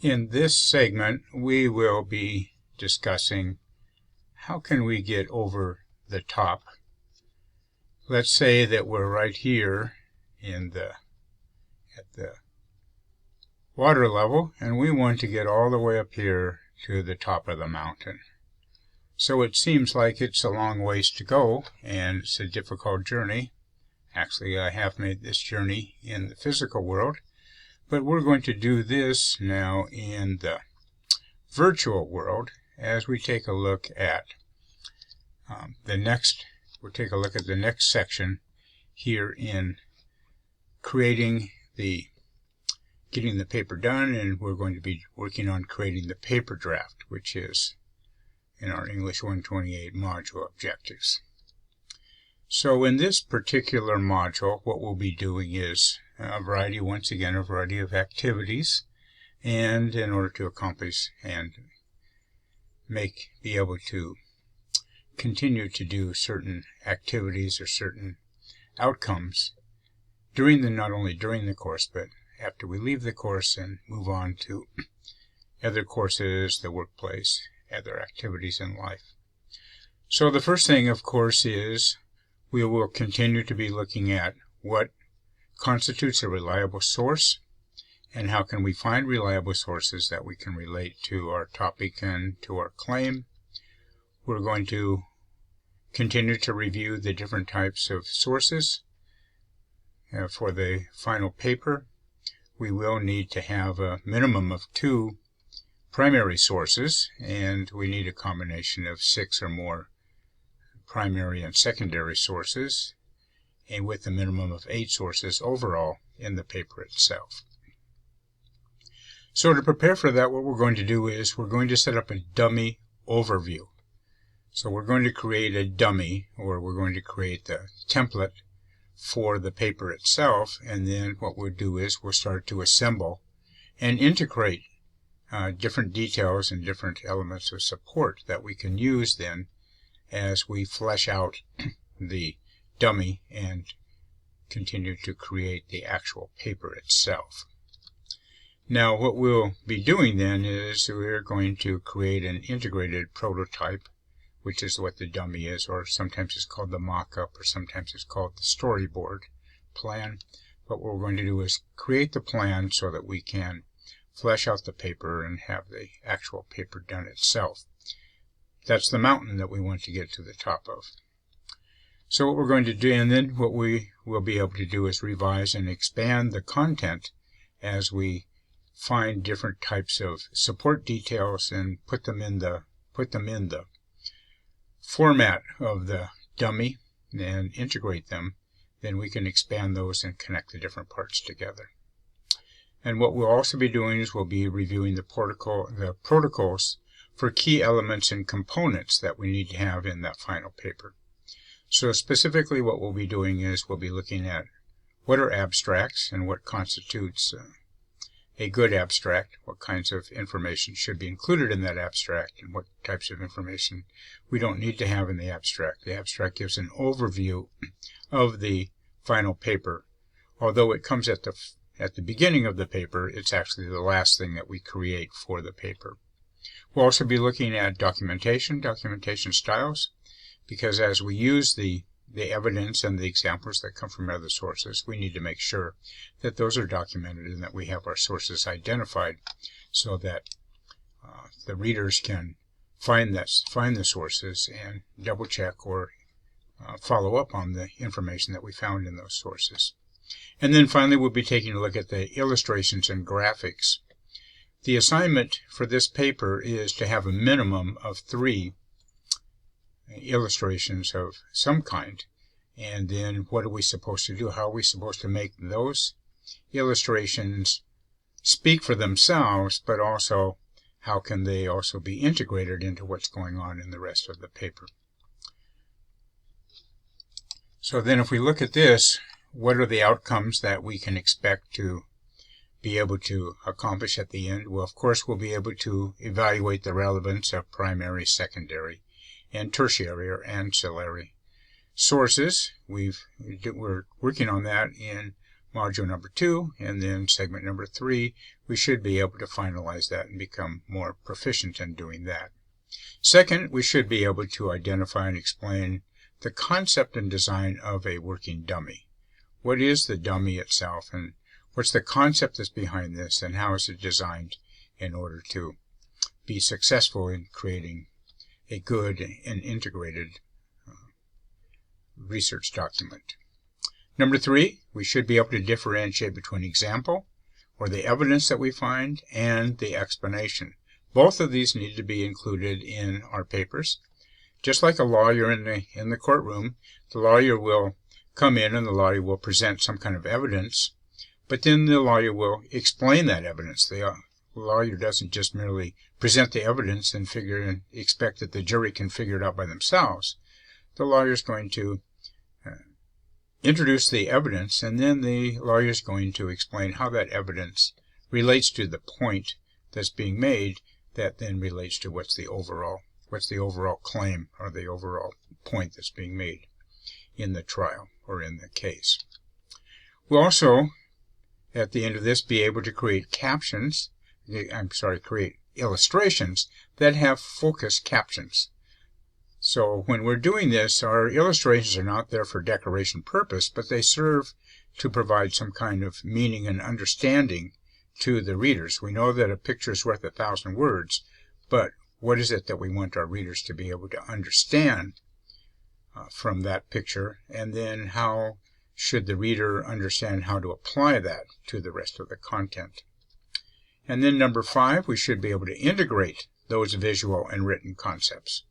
In this segment, we will be discussing how can we get over the top. Let's say that we're right here at the water level, and we want to get all the way up here to the top of the mountain. So it seems like it's a long ways to go, and it's a difficult journey. Actually, I have made this journey in the physical world, but we're going to do this now in the virtual world as we take a look at we'll take a look at the next section here in getting the paper done, and we're going to be working on creating the paper draft, which is in our English 128 module objectives. So in this particular module, what we'll be doing is a variety of activities, and in order to accomplish and be able to continue to do certain activities or certain outcomes not only during the course, but after we leave the course and move on to other courses, the workplace, other activities in life. So the first thing, of course, is we will continue to be looking at what constitutes a reliable source and how can we find reliable sources that we can relate to our topic and to our claim. We're going to continue to review the different types of sources. For the final paper, we will need to have a minimum of 2 primary sources, and we need a combination of 6 or more primary and secondary sources, and with a minimum of 8 sources overall in the paper itself. So to prepare for that, what we're going to do is we're going to set up a dummy overview. So we're going to create a dummy, or we're going to create the template for the paper itself, and then what we'll do is we'll start to assemble and integrate different details and different elements of support that we can use then as we flesh out the dummy and continue to create the actual paper itself. Now what we'll be doing then is we're going to create an integrated prototype, which is what the dummy is, or sometimes it's called the mock-up, or sometimes it's called the storyboard plan. But what we're going to do is create the plan so that we can flesh out the paper and have the actual paper done itself. That's the mountain that we want to get to the top of. So what we're going to do, and then what we will be able to do is revise and expand the content as we find different types of support details and put them in the format of the dummy and integrate them. Then we can expand those and connect the different parts together. And what we'll also be doing is we'll be reviewing the protocols for key elements and components that we need to have in that final paper. So specifically what we'll be doing is we'll be looking at what are abstracts and what constitutes a good abstract, what kinds of information should be included in that abstract, and what types of information we don't need to have in the abstract. The abstract gives an overview of the final paper. Although it comes at the beginning of the paper, it's actually the last thing that we create for the paper. We'll also be looking at documentation styles, because as we use the evidence and the examples that come from other sources, we need to make sure that those are documented and that we have our sources identified so that the readers can find the sources and double check or follow up on the information that we found in those sources. And then finally we'll be taking a look at the illustrations and graphics. The assignment for this paper is to have a minimum of 3 illustrations of some kind. And then what are we supposed to do? How are we supposed to make those illustrations speak for themselves, but also how can they also be integrated into what's going on in the rest of the paper? So then if we look at this, what are the outcomes that we can expect to be able to accomplish at the end? Well, of course, we'll be able to evaluate the relevance of primary, secondary, and tertiary or ancillary sources. We're working on that in module number 2, and then segment number 3, we should be able to finalize that and become more proficient in doing that. Second, we should be able to identify and explain the concept and design of a working dummy. What is the dummy itself, and what's the concept that's behind this, and how is it designed in order to be successful in creating a good and integrated research document. Number 3, we should be able to differentiate between example, or the evidence that we find, and the explanation. Both of these need to be included in our papers. Just like a lawyer in the courtroom, the lawyer will come in and the lawyer will present some kind of evidence, but then the lawyer will explain that evidence. The lawyer doesn't just merely present the evidence and expect that the jury can figure it out by themselves. The lawyer is going to introduce the evidence, and then the lawyer is going to explain how that evidence relates to the point that's being made, that then relates to what's the overall claim or the overall point that's being made in the trial or in the case. We'll also, at the end of this, be able to create create illustrations that have focused captions. So when we're doing this, our illustrations are not there for decoration purpose, but they serve to provide some kind of meaning and understanding to the readers. We know that a picture is worth 1,000 words, but what is it that we want our readers to be able to understand from that picture, and then how should the reader understand how to apply that to the rest of the content. And then number 5, we should be able to integrate those visual and written concepts.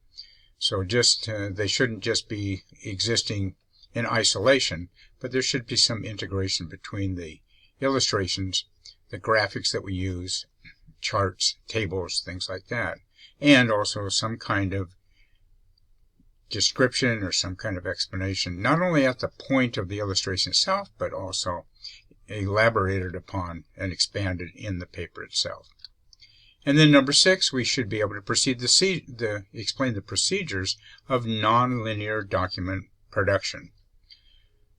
So they shouldn't just be existing in isolation, but there should be some integration between the illustrations, the graphics that we use, charts, tables, things like that, and also some kind of description or some kind of explanation, not only at the point of the illustration itself, but also elaborated upon and expanded in the paper itself. And then number 6, we should be able to explain the procedures of nonlinear document production.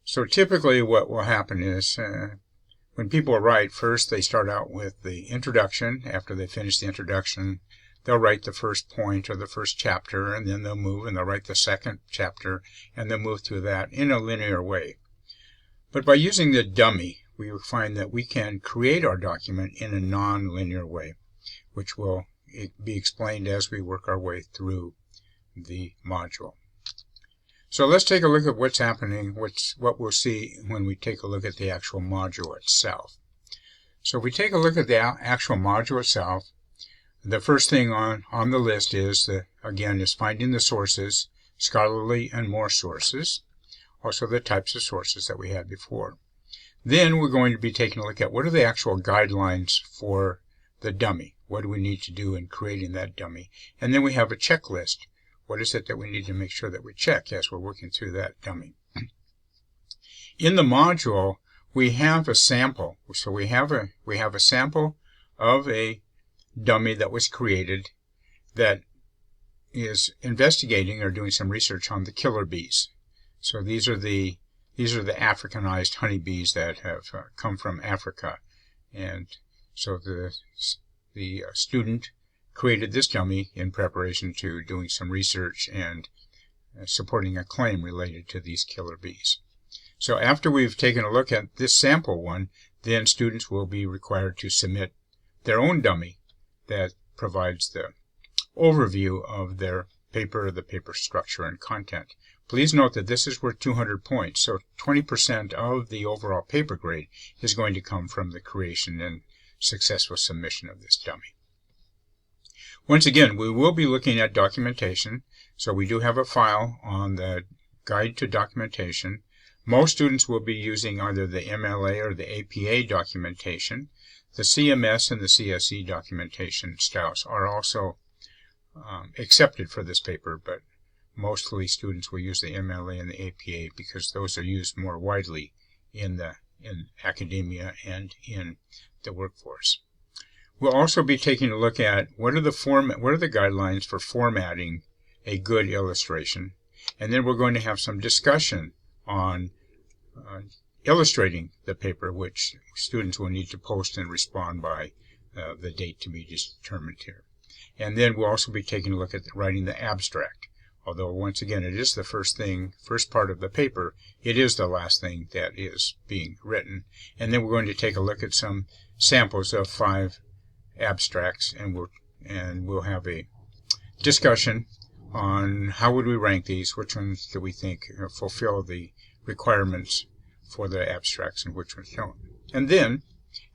So typically what will happen is when people write, first they start out with the introduction. After they finish the introduction, they'll write the first point or the first chapter, and then they'll move and they'll write the second chapter, and they'll move through that in a linear way. But by using the dummy, we will find that we can create our document in a non-linear way, which will be explained as we work our way through the module. So let's take a look at what's happening, what we'll see when we take a look at the actual module itself. So if we take a look at the actual module itself, the first thing on the list is, again, finding the sources, scholarly and more sources, also the types of sources that we had before. Then we're going to be taking a look at what are the actual guidelines for the dummy. What do we need to do in creating that dummy? And then we have a checklist. What is it that we need to make sure that we check as we're working through that dummy? In the module, we have a sample. So we have a sample of a dummy that was created that is investigating or doing some research on the killer bees. So these are the Africanized honeybees that have come from Africa, and so the student created this dummy in preparation to doing some research and supporting a claim related to these killer bees. So after we've taken a look at this sample one, then students will be required to submit their own dummy that provides the overview of their paper, the paper structure and content. Please note that this is worth 200 points, so 20% of the overall paper grade is going to come from the creation and successful submission of this dummy. Once again, we will be looking at documentation, so we do have a file on the Guide to Documentation. Most students will be using either the MLA or the APA documentation. The CMS and the CSE documentation styles are also accepted for this paper, but mostly students will use the MLA and the APA because those are used more widely in academia and in the workforce. We'll also be taking a look at what are the guidelines for formatting a good illustration, and then we're going to have some discussion on illustrating the paper, which students will need to post and respond by the date to be determined here. And then we'll also be taking a look at writing the abstract. Although, once again, it is the first part of the paper, it is the last thing that is being written. And then we're going to take a look at some samples of 5 abstracts, and we'll have a discussion on how would we rank these, which ones do we think fulfill the requirements for the abstracts, and which ones don't. And then,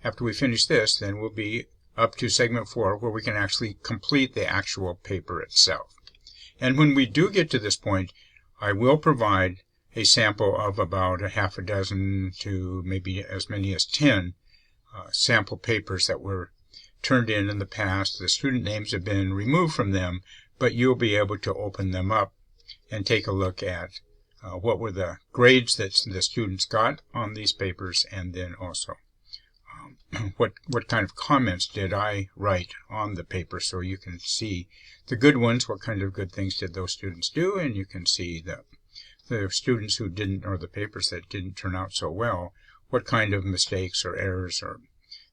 after we finish this, then we'll be up to segment 4, where we can actually complete the actual paper itself. And when we do get to this point, I will provide a sample of about a half a dozen to maybe as many as 10 sample papers that were turned in the past. The student names have been removed from them, but you'll be able to open them up and take a look at what were the grades that the students got on these papers, and then also what kind of comments did I write on the paper, so you can see the good ones, what kind of good things did those students do, and you can see the students who didn't, or the papers that didn't turn out so well, what kind of mistakes or errors or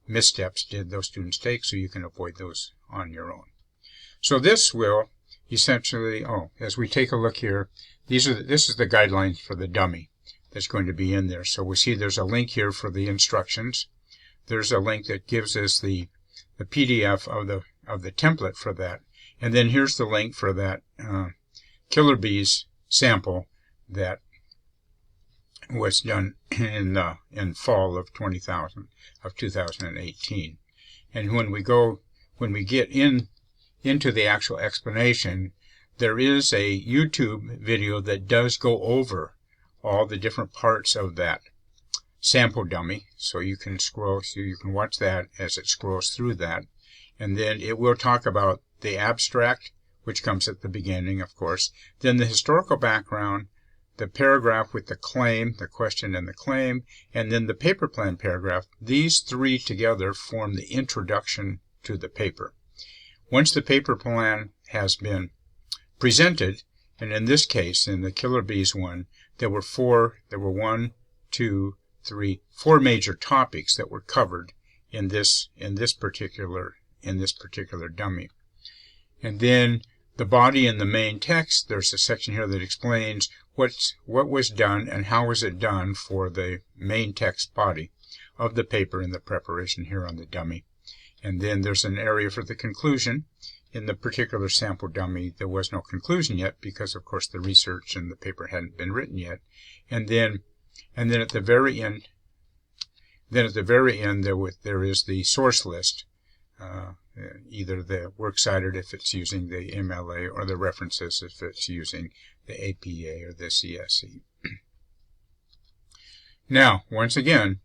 missteps did those students take, so you can avoid those on your own. So this will essentially, as we take a look here, this is the guidelines for the dummy that's going to be in there. So we see there's a link here for the instructions. There's a link that gives us the PDF of the template for that, and then here's the link for that Killer Bees sample that was done in fall of 2018. And when we get into the actual explanation, there is a YouTube video that does go over all the different parts of that sample dummy, so you can watch that as it scrolls through that, and then it will talk about the abstract, which comes at the beginning, of course, then the historical background, the paragraph with the claim, the question and the claim, and then the paper plan paragraph. These 3 together form the introduction to the paper. Once the paper plan has been presented, and in this case, in the Killer Bees one, there were 4 major topics that were covered in this particular dummy. And then the body and the main text, there's a section here that explains what was done and how was it done for the main text body of the paper in the preparation here on the dummy. And then there's an area for the conclusion. In the particular sample dummy, there was no conclusion yet because, of course, the research and the paper hadn't been written yet. And then at the very end, there is the source list, either the works cited if it's using the MLA, or the references if it's using the APA or the CSE. Now, once again,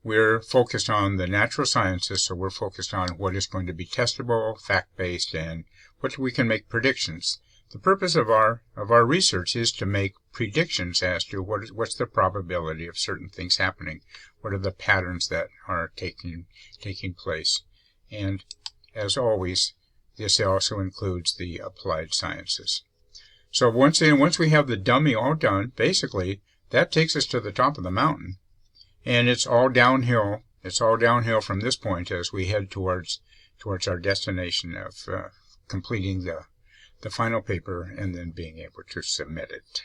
we're focused on the natural sciences, so we're focused on what is going to be testable, fact-based, and what we can make predictions. The purpose of our research is to make predictions as to what's the probability of certain things happening, what are the patterns that are taking place. And as always, this also includes the applied sciences. So once we have the dummy all done, basically that takes us to the top of the mountain, and it's all downhill. It's all downhill from this point as we head towards our destination of completing the final paper and then being able to submit it.